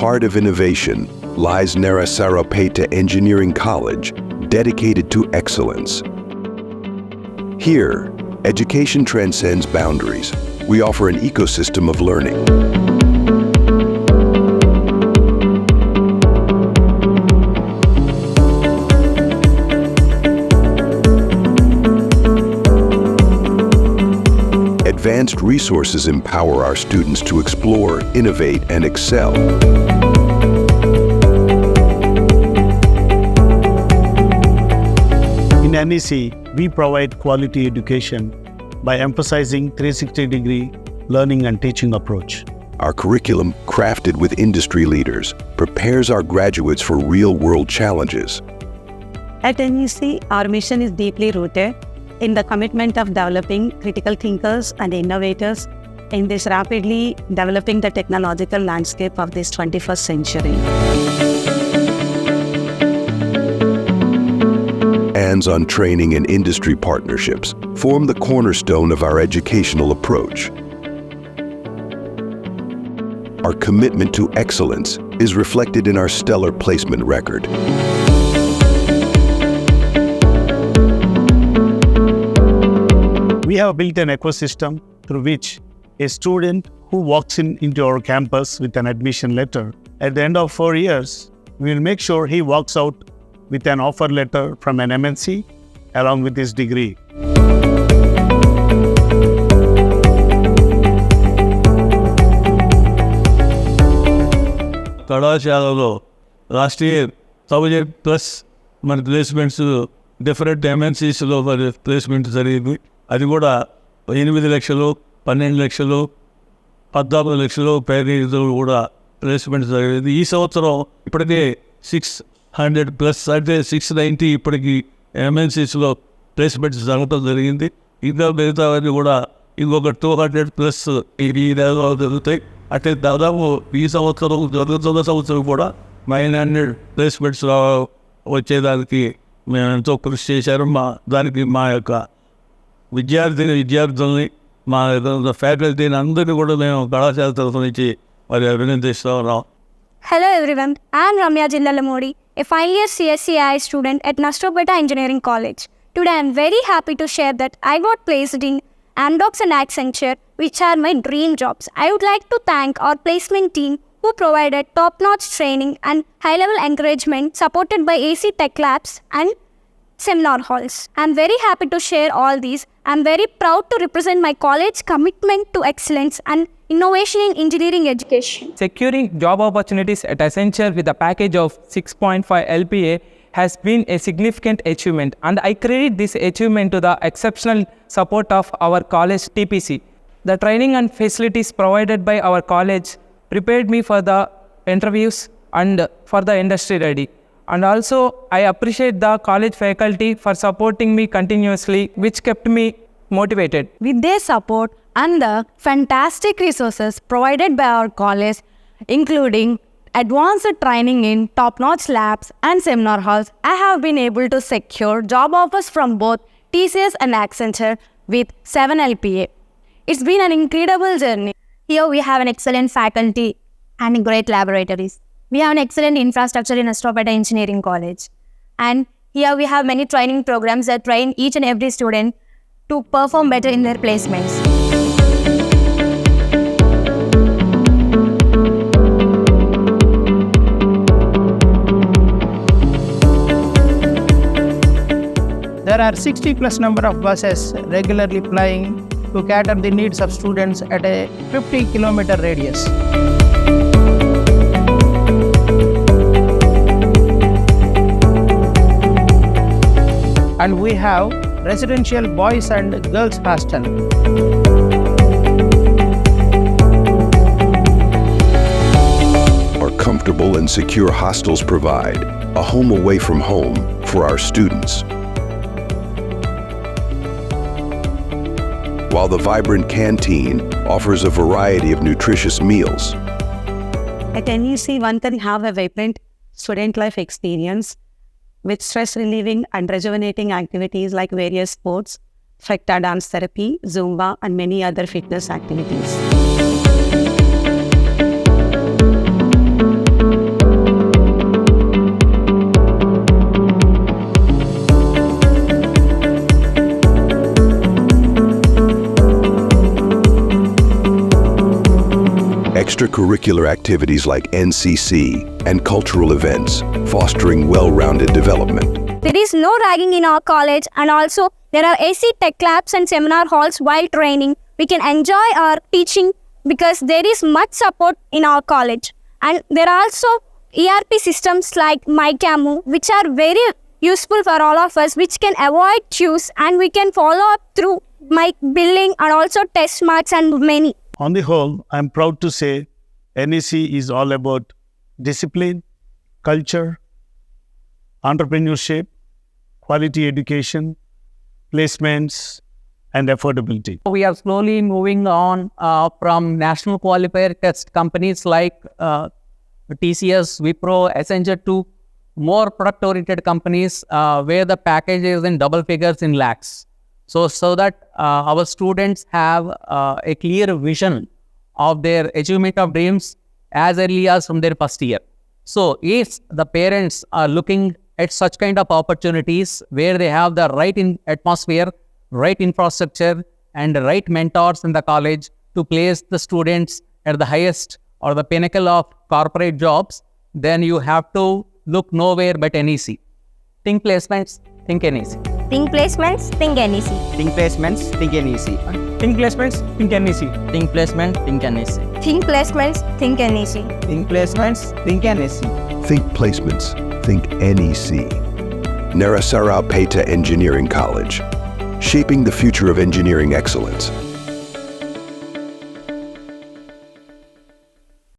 heart of innovation lies Narasaraopeta Engineering College, dedicated to excellence. Here, education transcends boundaries. We offer an ecosystem of learning. Advanced resources empower our students to explore, innovate, and excel. In NEC, we provide quality education by emphasizing 360-degree learning and teaching approach. Our curriculum, crafted with industry leaders, prepares our graduates for real-world challenges. At NEC, our mission is deeply rooted in the commitment of developing critical thinkers and innovators in this rapidly developing the technological landscape of this 21st century. Hands-on training and industry partnerships form the cornerstone of our educational approach. Our commitment to excellence is reflected in our stellar placement record. We have built an ecosystem through which a student who walks into our campus with an admission letter, at the end of 4 years, we will make sure he walks out with an offer letter from an MNC along with his degree. కళాశాలలో last year 1000+ మన placements different ఎంఎన్సీస్లో మరి placement జరిగింది. అది కూడా 8 లక్షలు, 12 లక్షలు, 14 లక్షలు ప్యాకేజీలు కూడా ప్లేస్మెంట్ జరిగింది. ఈ సంవత్సరం ఇప్పటికే 600+ అంటే 690 ఇప్పటికి ఎంఎన్సీస్లో ప్లేస్మెంట్స్ జరగడం జరిగింది. ఇంకా మిగతావన్నీ కూడా ఇంకొక 200+ ఈ నెలలో జరుగుతాయి. అంటే దాదాపు ఈ సంవత్సరం జరుగుతున్న సంవత్సరం కూడా 900 ప్లేస్మెంట్స్ వచ్చేదానికి మేము ఎంతో కృషి చేశారు. దానికి మా యొక్క విద్యార్థుల్ని మా ఫ్యాకల్టీని అందరినీ కూడా మేము కళాశాల తరఫు నుంచి మరి అభినందిస్తూ ఉన్నాం. Hello everyone, I am Ramya Jillalamodi, a final year CSCI student at Narasaraopeta Engineering College. Today I am very happy to share that I got placed in Robotics and Accenture, which are my dream jobs. I would like to thank our placement team who provided top-notch training and high-level encouragement supported by AC Tech Labs and seminar halls. I am very happy to share all these. I am very proud to represent my college commitment to excellence and innovation in engineering education. Securing job opportunities at Accenture with a package of 6.5 LPA has been a significant achievement, and I credit this achievement to the exceptional support of our college TPC. The training and facilities provided by our college prepared me for the interviews and for the industry ready. And also, I appreciate the college faculty for supporting me continuously, which kept me motivated. With their support and the fantastic resources provided by our college, including advanced training in top-notch labs and seminar halls, I have been able to secure job offers from both TCS and Accenture with 7 LPA. It's been an incredible journey. Here we have an excellent faculty and great laboratories. We have an excellent infrastructure in Narasaraopeta Engineering College. And here we have many training programs that train each and every student to perform better in their placements. There are 60+ number of buses regularly flying to cater the needs of students at a 50-kilometer radius. And we have residential boys and girls hostel. Our comfortable and secure hostels provide a home away from home for our students. While the vibrant canteen offers a variety of nutritious meals. At NEC, one can have a vibrant student life experience with stress-relieving and rejuvenating activities like various sports, Flecta dance therapy, Zumba, and many other fitness activities. extracurricular activities like NCC and cultural events, fostering well-rounded development. There is no ragging in our college, and also there are AC tech labs and seminar halls while training. We can enjoy our teaching because there is much support in our college. And there are also ERP systems like MyCamu, which are very useful for all of us, which can avoid queues, and we can follow up through mic billing and also test marks and many. On the whole, I'm proud to say NEC is all about discipline, culture, entrepreneurship, quality education, placements, and affordability. We are slowly moving on from national qualifier test companies like TCS, Wipro, Accenture to more product-oriented companies where the package is in double figures in lakhs. So that our students have a clear vision of their achievement of dreams as early as from their first year. So if the parents are looking at such kind of opportunities where they have the right atmosphere, right infrastructure, and the right mentors in the college to place the students at the highest or the pinnacle of corporate jobs, then you have to look nowhere but NEC. Think placements, think NEC. Think placements, think NEC. Think placements, think NEC. Think placements, think NEC. Think placement, think NEC. Think placements, think NEC. Think placements, think NEC. Think placements, think NEC. Narasaraopeta Engineering College, shaping the future of engineering excellence.